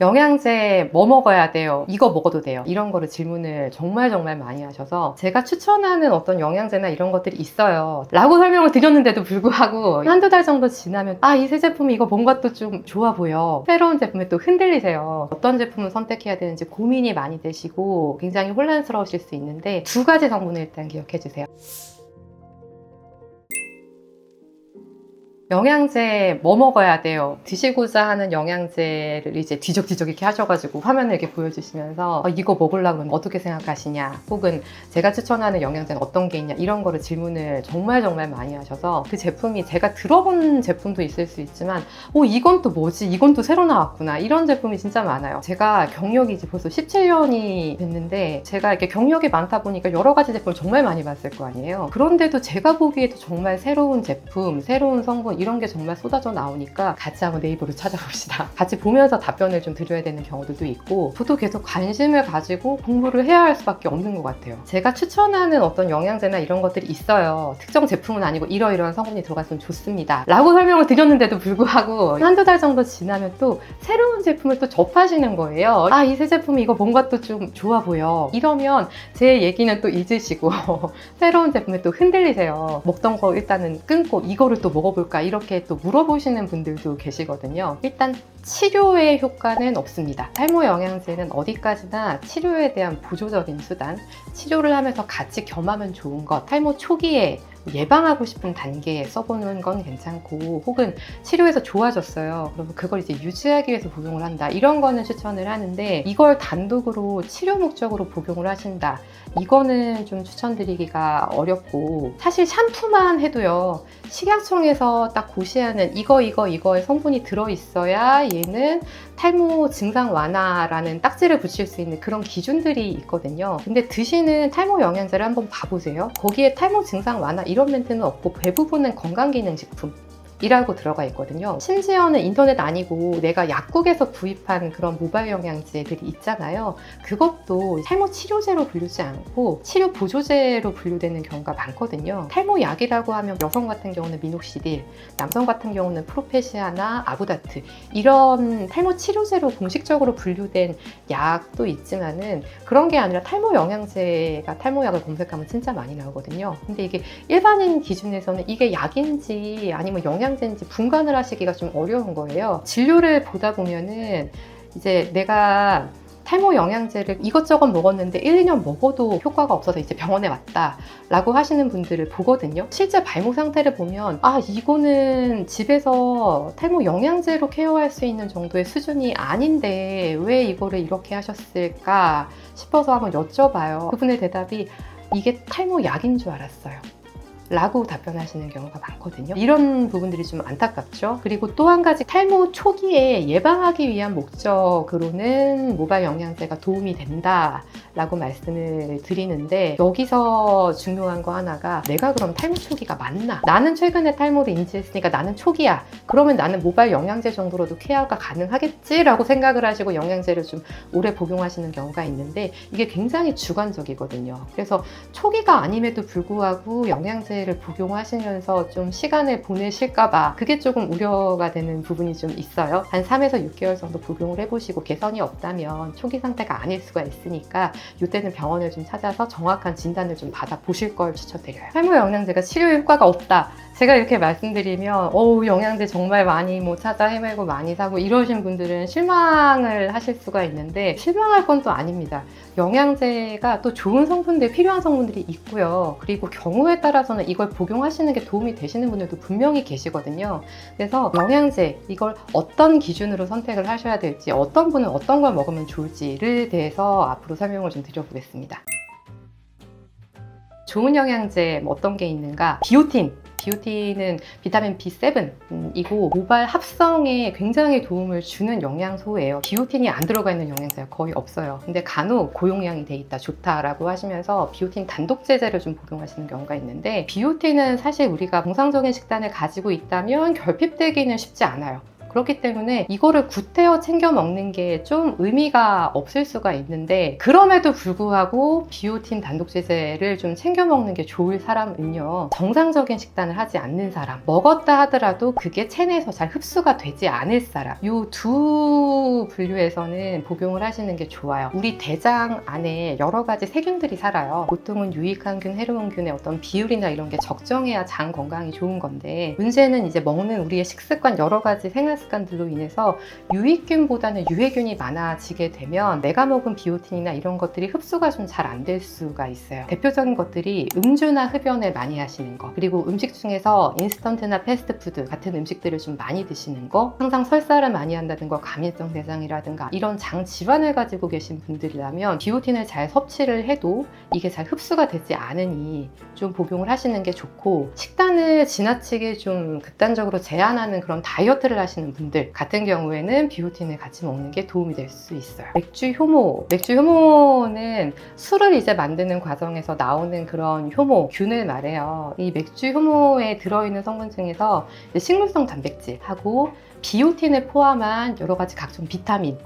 영양제 뭐 먹어야 돼요? 이거 먹어도 돼요? 이런 거를 질문을 정말 많이 하셔서 제가 추천하는 어떤 영양제나 이런 것들이 있어요 라고 설명을 드렸는데도 불구하고 한두 달 정도 지나면 이 새 제품이 이거 뭔가 또 좀 좋아 보여, 새로운 제품에 또 흔들리세요. 어떤 제품을 선택해야 되는지 고민이 많이 되시고 굉장히 혼란스러우실 수 있는데 두 가지 성분을 일단 기억해 주세요. 영양제 뭐 먹어야 돼요? 드시고자 하는 영양제를 이제 뒤적뒤적 이렇게 하셔가지고 화면을 이렇게 보여주시면서 이거 먹으려고 하면 어떻게 생각하시냐, 혹은 제가 추천하는 영양제는 어떤 게 있냐, 이런 거를 질문을 정말 많이 하셔서 그 제품이 제가 들어본 제품도 있을 수 있지만 이건 또 뭐지? 이건 또 새로 나왔구나, 이런 제품이 진짜 많아요. 제가 경력이 이제 벌써 17년이 됐는데 제가 이렇게 경력이 많다 보니까 여러 가지 제품을 정말 많이 봤을 거 아니에요. 그런데도 제가 보기에도 정말 새로운 제품, 새로운 성분 이런 게 정말 쏟아져 나오니까 같이 한번 네이버를 찾아봅시다. 같이 보면서 답변을 좀 드려야 되는 경우들도 있고, 저도 계속 관심을 가지고 공부를 해야 할 수밖에 없는 것 같아요. 제가 추천하는 어떤 영양제나 이런 것들이 있어요. 특정 제품은 아니고 이러이러한 성분이 들어갔으면 좋습니다 라고 설명을 드렸는데도 불구하고 한두 달 정도 지나면 또 새로운 제품을 또 접하시는 거예요. 이 새 제품이 이거 뭔가 또 좀 좋아 보여, 이러면 제 얘기는 또 잊으시고 새로운 제품에 또 흔들리세요. 먹던 거 일단은 끊고 이거를 또 먹어볼까, 이렇게 또 물어보시는 분들도 계시거든요. 일단 치료의 효과는 없습니다. 탈모 영양제는 어디까지나 치료에 대한 보조적인 수단, 치료를 하면서 같이 겸하면 좋은 것, 탈모 초기에 예방하고 싶은 단계에 써보는 건 괜찮고, 혹은 치료해서 좋아졌어요, 그러면 그걸 이제 유지하기 위해서 복용을 한다, 이런 거는 추천을 하는데, 이걸 단독으로 치료 목적으로 복용을 하신다, 이거는 좀 추천드리기가 어렵고, 사실 샴푸만 해도요, 식약청에서 딱 고시하는 이거의 성분이 들어있어야 얘는 탈모 증상 완화라는 딱지를 붙일 수 있는 그런 기준들이 있거든요. 근데 드시는 탈모 영양제를 한번 봐보세요. 거기에 탈모 증상 완화 이런 멘트는 없고 대부분은 건강기능식품 이라고 들어가 있거든요. 심지어는 인터넷 아니고 내가 약국에서 구입한 그런 모바일 영양제들이 있잖아요. 그것도 탈모 치료제로 분류지 않고 치료 보조제로 분류되는 경우가 많거든요. 탈모 약이라고 하면 여성 같은 경우는 미녹시딜, 남성 같은 경우는 프로페시아나 아보다트, 이런 탈모 치료제로 공식적으로 분류된 약도 있지만은, 그런 게 아니라 탈모 영양제가 탈모약을 검색하면 진짜 많이 나오거든요. 근데 이게 일반인 기준에서는 이게 약인지 아니면 영양제인지 분간을 하시기가 좀 어려운 거예요. 진료를 보다 보면은 이제 내가 탈모 영양제를 이것저것 먹었는데 1, 2년 먹어도 효과가 없어서 이제 병원에 왔다 라고 하시는 분들을 보거든요. 실제 발모 상태를 보면 이거는 집에서 탈모 영양제로 케어할 수 있는 정도의 수준이 아닌데 왜 이거를 이렇게 하셨을까 싶어서 한번 여쭤봐요. 그분의 대답이 이게 탈모 약인 줄 알았어요 라고 답변하시는 경우가 많거든요. 이런 부분들이 좀 안타깝죠. 그리고 또 한 가지, 탈모 초기에 예방하기 위한 목적으로는 모바일 영양제가 도움이 된다 라고 말씀을 드리는데, 여기서 중요한 거 하나가, 내가 그럼 탈모 초기가 맞나? 나는 최근에 탈모를 인지했으니까 나는 초기야, 그러면 나는 모바일 영양제 정도로도 케어가 가능하겠지? 라고 생각을 하시고 영양제를 좀 오래 복용하시는 경우가 있는데, 이게 굉장히 주관적이거든요. 그래서 초기가 아님에도 불구하고 영양제 를 복용하시면서 좀 시간을 보내실까봐 그게 조금 우려가 되는 부분이 좀 있어요. 한 3에서 6개월 정도 복용을 해보시고 개선이 없다면 초기 상태가 아닐 수가 있으니까 이때는 병원을 좀 찾아서 정확한 진단을 좀 받아보실 걸 추천드려요. 탈모 영양제가 치료에 효과가 없다, 제가 이렇게 말씀드리면 영양제 정말 많이 찾아 헤매고 많이 사고 이러신 분들은 실망을 하실 수가 있는데, 실망할 건 또 아닙니다. 영양제가 또 좋은 성분들, 필요한 성분들이 있고요. 그리고 경우에 따라서는 이걸 복용하시는 게 도움이 되시는 분들도 분명히 계시거든요. 그래서 영양제, 이걸 어떤 기준으로 선택을 하셔야 될지, 어떤 분은 어떤 걸 먹으면 좋을지를 대해서 앞으로 설명을 좀 드려보겠습니다. 좋은 영양제 어떤 게 있는가? 비오틴은 비타민 B7이고 모발 합성에 굉장히 도움을 주는 영양소예요. 비오틴이 안 들어가 있는 영양제가 거의 없어요. 근데 간혹 고용량이 돼 있다, 좋다라고 하시면서 비오틴 단독 제제를 좀 복용하시는 경우가 있는데, 비오틴은 사실 우리가 정상적인 식단을 가지고 있다면 결핍되기는 쉽지 않아요. 그렇기 때문에 이거를 구태여 챙겨 먹는 게 좀 의미가 없을 수가 있는데, 그럼에도 불구하고 비오틴 단독제제를 좀 챙겨 먹는 게 좋을 사람은요, 정상적인 식단을 하지 않는 사람, 먹었다 하더라도 그게 체내에서 잘 흡수가 되지 않을 사람, 이 두 분류에서는 복용을 하시는 게 좋아요. 우리 대장 안에 여러 가지 세균들이 살아요. 보통은 유익항균, 해로운균의 어떤 비율이나 이런 게 적정해야 장 건강이 좋은 건데, 문제는 이제 먹는 우리의 식습관, 여러 가지 생활 습관들로 인해서 유익균보다는 유해균이 많아지게 되면 내가 먹은 비오틴이나 이런 것들이 흡수가 좀 잘 안 될 수가 있어요. 대표적인 것들이 음주나 흡연을 많이 하시는 거, 그리고 음식 중에서 인스턴트나 패스트푸드 같은 음식들을 좀 많이 드시는 거, 항상 설사를 많이 한다든가 과민성 대장이라든가 이런 장 질환을 가지고 계신 분들이라면 비오틴을 잘 섭취를 해도 이게 잘 흡수가 되지 않으니 좀 복용을 하시는 게 좋고, 식단을 지나치게 좀 극단적으로 제한하는 그런 다이어트를 하시는 분들 같은 경우에는 비오틴을 같이 먹는 게 도움이 될 수 있어요. 맥주 효모는 술을 이제 만드는 과정에서 나오는 그런 효모균을 말해요. 이 맥주 효모에 들어있는 성분 중에서 식물성 단백질하고 비오틴을 포함한 여러 가지 각종 비타민,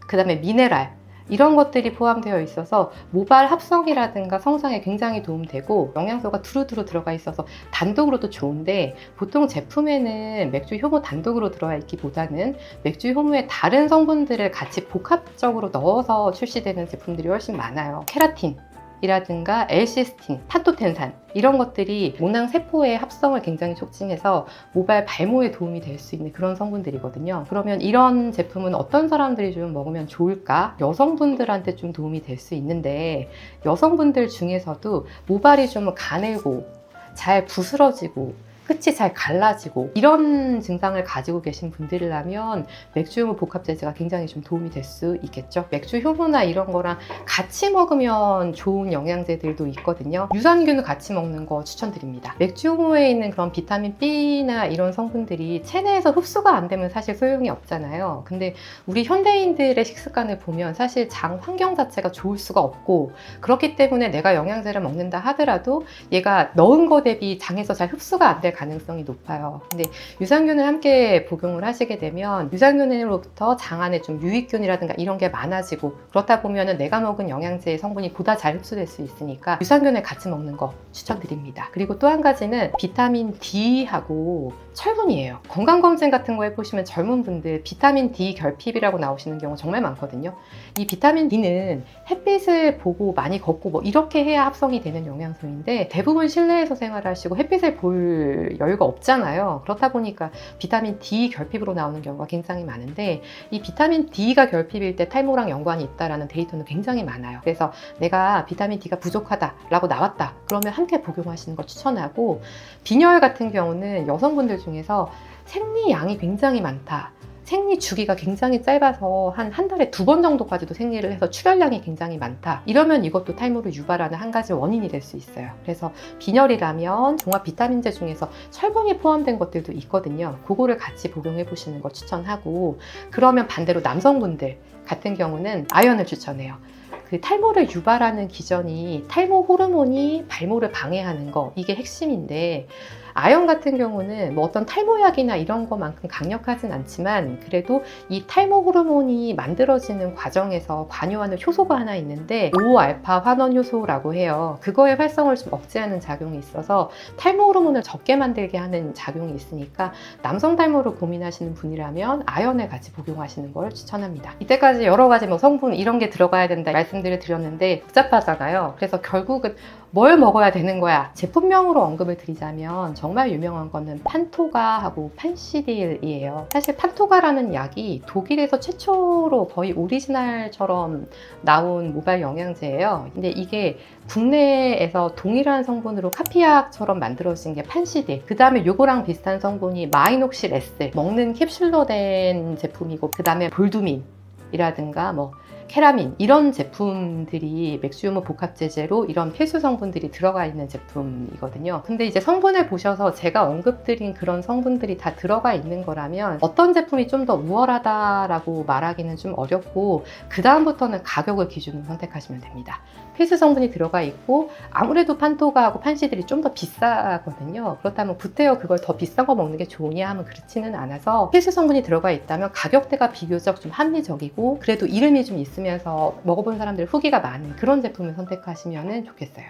그 다음에 미네랄, 이런 것들이 포함되어 있어서 모발 합성이라든가 성장에 굉장히 도움되고, 영양소가 두루두루 들어가 있어서 단독으로도 좋은데, 보통 제품에는 맥주 효모 단독으로 들어가 있기보다는 맥주 효모에 다른 성분들을 같이 복합적으로 넣어서 출시되는 제품들이 훨씬 많아요. 케라틴 이라든가 L시스틴, 판토텐산, 이런 것들이 모낭 세포의 합성을 굉장히 촉진해서 모발 발모에 도움이 될 수 있는 그런 성분들이거든요. 그러면 이런 제품은 어떤 사람들이 좀 먹으면 좋을까? 여성분들한테 좀 도움이 될 수 있는데, 여성분들 중에서도 모발이 좀 가늘고 잘 부스러지고 끝이 잘 갈라지고 이런 증상을 가지고 계신 분들이라면 맥주 효모 복합제제가 굉장히 좀 도움이 될 수 있겠죠. 맥주 효모나 이런 거랑 같이 먹으면 좋은 영양제들도 있거든요. 유산균을 같이 먹는 거 추천드립니다. 맥주 효모에 있는 그런 비타민 B나 이런 성분들이 체내에서 흡수가 안 되면 사실 소용이 없잖아요. 근데 우리 현대인들의 식습관을 보면 사실 장 환경 자체가 좋을 수가 없고, 그렇기 때문에 내가 영양제를 먹는다 하더라도 얘가 넣은 거 대비 장에서 잘 흡수가 안 될 가능성이 높아요. 근데 유산균을 함께 복용을 하시게 되면 유산균으로부터 장 안에 좀 유익균이라든가 이런 게 많아지고, 그렇다 보면은 내가 먹은 영양제의 성분이 보다 잘 흡수될 수 있으니까 유산균을 같이 먹는 거 추천드립니다. 그리고 또 한 가지는 비타민 D하고 철분이에요. 건강검진 같은 거 해보시면 젊은 분들 비타민 D 결핍이라고 나오시는 경우 정말 많거든요. 이 비타민 D는 햇빛을 보고 많이 걷고 뭐 이렇게 해야 합성이 되는 영양소인데, 대부분 실내에서 생활하시고 햇빛을 볼 여유가 없잖아요. 그렇다 보니까 비타민 D 결핍으로 나오는 경우가 굉장히 많은데, 이 비타민 D가 결핍일 때 탈모랑 연관이 있다는 데이터는 굉장히 많아요. 그래서 내가 비타민 D가 부족하다라고 나왔다 그러면 함께 복용하시는 걸 추천하고, 빈혈 같은 경우는 여성분들 중에서 생리량이 굉장히 많다, 생리 주기가 굉장히 짧아서 한 달에 2번 정도까지도 생리를 해서 출혈량이 굉장히 많다, 이러면 이것도 탈모를 유발하는 한 가지 원인이 될 수 있어요. 그래서 빈혈이라면 종합 비타민제 중에서 철분이 포함된 것들도 있거든요. 그거를 같이 복용해 보시는 거 추천하고, 그러면 반대로 남성분들 같은 경우는 아연을 추천해요. 그 탈모를 유발하는 기전이 탈모 호르몬이 발모를 방해하는 거, 이게 핵심인데, 아연 같은 경우는 뭐 어떤 탈모약이나 이런 것만큼 강력하진 않지만 그래도 이 탈모 호르몬이 만들어지는 과정에서 관여하는 효소가 하나 있는데 5알파 환원 효소라고 해요. 그거의 활성을 좀 억제하는 작용이 있어서 탈모 호르몬을 적게 만들게 하는 작용이 있으니까, 남성 탈모를 고민하시는 분이라면 아연을 같이 복용하시는 걸 추천합니다. 이때까지 여러 가지 뭐 성분 이런 게 들어가야 된다 말씀들을 드렸는데 복잡하잖아요. 그래서 결국은 뭘 먹어야 되는 거야? 제품명으로 언급을 드리자면 정말 유명한 거는 판토가하고 판시딜이에요. 사실 판토가라는 약이 독일에서 최초로 거의 오리지널처럼 나온 모발 영양제예요. 근데 이게 국내에서 동일한 성분으로 카피약처럼 만들어진 게 판시딜, 그 다음에 요거랑 비슷한 성분이 마이녹실 S, 먹는 캡슐로 된 제품이고, 그 다음에 볼두민 이라든가 뭐 케라민 이런 제품들이 맥시우모 복합제제로 이런 필수 성분들이 들어가 있는 제품이거든요. 근데 이제 성분을 보셔서 제가 언급드린 그런 성분들이 다 들어가 있는 거라면 어떤 제품이 좀 더 우월하다라고 말하기는 좀 어렵고, 그 다음부터는 가격을 기준으로 선택하시면 됩니다. 필수 성분이 들어가 있고 아무래도 판토가하고 판시들이 좀 더 비싸거든요. 그렇다면 구태여 그걸 더 비싼 거 먹는 게 좋으냐 하면 그렇지는 않아서, 필수 성분이 들어가 있다면 가격대가 비교적 좀 합리적이고 그래도 이름이 좀 있으면서 먹어본 사람들 후기가 많은 그런 제품을 선택하시면 좋겠어요.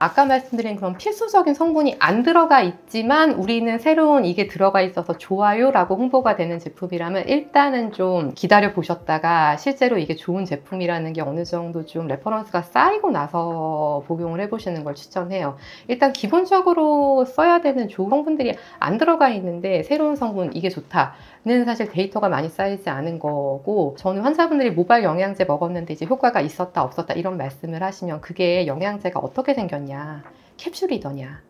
아까 말씀드린 그런 필수적인 성분이 안 들어가 있지만 우리는 새로운 이게 들어가 있어서 좋아요 라고 홍보가 되는 제품이라면 일단은 좀 기다려 보셨다가 실제로 이게 좋은 제품이라는 게 어느 정도 좀 레퍼런스가 쌓이고 나서 복용을 해보시는 걸 추천해요. 일단 기본적으로 써야 되는 좋은 성분들이 안 들어가 있는데 새로운 성분 이게 좋다는 사실 데이터가 많이 쌓이지 않은 거고, 저는 환자분들이 모발 영양제 먹었는데 이제 효과가 있었다 없었다 이런 말씀을 하시면 그게 영양제가 어떻게 생겼냐, 캡슐이더냐,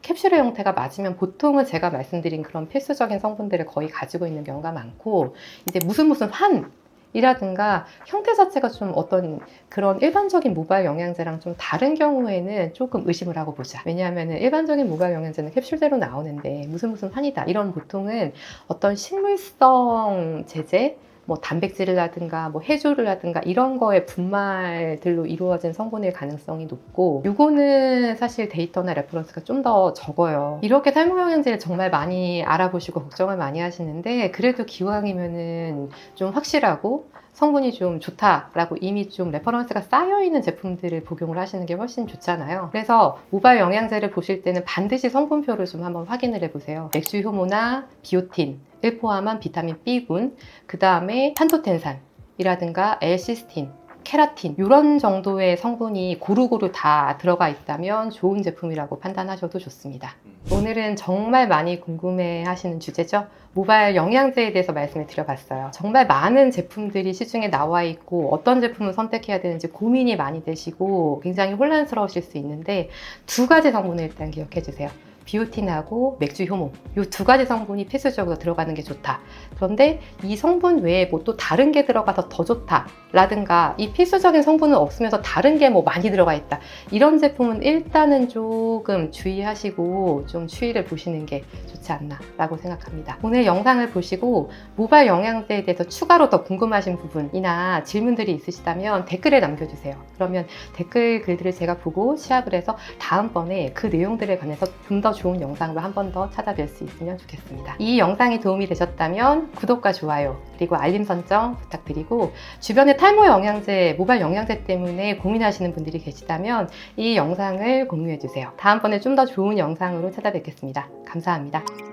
캡슐의 형태가 맞으면 보통은 제가 말씀드린 그런 필수적인 성분들을 거의 가지고 있는 경우가 많고, 이제 무슨 환이라든가 형태 자체가 좀 어떤 그런 일반적인 모발 영양제랑 좀 다른 경우에는 조금 의심을 하고 보자. 왜냐하면 일반적인 모발 영양제는 캡슐대로 나오는데 무슨 환이다 이런 보통은 어떤 식물성 제제, 뭐 단백질이라든가 뭐 해조류라든가 이런 거의 분말들로 이루어진 성분일 가능성이 높고, 요거는 사실 데이터나 레퍼런스가 좀 더 적어요. 이렇게 탈모영양제를 정말 많이 알아보시고 걱정을 많이 하시는데, 그래도 기왕이면은 좀 확실하고 성분이 좀 좋다라고 이미 좀 레퍼런스가 쌓여있는 제품들을 복용을 하시는 게 훨씬 좋잖아요. 그래서 모발 영양제를 보실 때는 반드시 성분표를 좀 한번 확인을 해보세요. 맥주효모나 비오틴 을 포함한 비타민 B군, 그 다음에 판토텐산이라든가 L시스틴, 케라틴 이런 정도의 성분이 고루고루 다 들어가 있다면 좋은 제품이라고 판단하셔도 좋습니다. 오늘은 정말 많이 궁금해 하시는 주제죠. 모발 영양제에 대해서 말씀을 드려봤어요. 정말 많은 제품들이 시중에 나와 있고 어떤 제품을 선택해야 되는지 고민이 많이 되시고 굉장히 혼란스러우실 수 있는데, 두 가지 성분을 일단 기억해 주세요. 비오틴하고 맥주효모, 이 두 가지 성분이 필수적으로 들어가는 게 좋다. 그런데 이 성분 외에 뭐 또 다른 게 들어가서 더 좋다 라든가, 이 필수적인 성분은 없으면서 다른 게 뭐 많이 들어가 있다, 이런 제품은 일단은 조금 주의하시고 좀 추이를 보시는 게 좋지 않나 라고 생각합니다. 오늘 영상을 보시고 모발 영양제에 대해서 추가로 더 궁금하신 부분이나 질문들이 있으시다면 댓글에 남겨주세요. 그러면 댓글 글들을 제가 보고 시합을 해서 다음번에 그 내용들에 관해서 좀 더 좋은 영상으로 한 번 더 찾아뵐 수 있으면 좋겠습니다. 이 영상이 도움이 되셨다면 구독과 좋아요 그리고 알림 설정 부탁드리고, 주변에 탈모 영양제, 모발 영양제 때문에 고민하시는 분들이 계시다면 이 영상을 공유해 주세요. 다음번에 좀 더 좋은 영상으로 찾아뵙겠습니다. 감사합니다.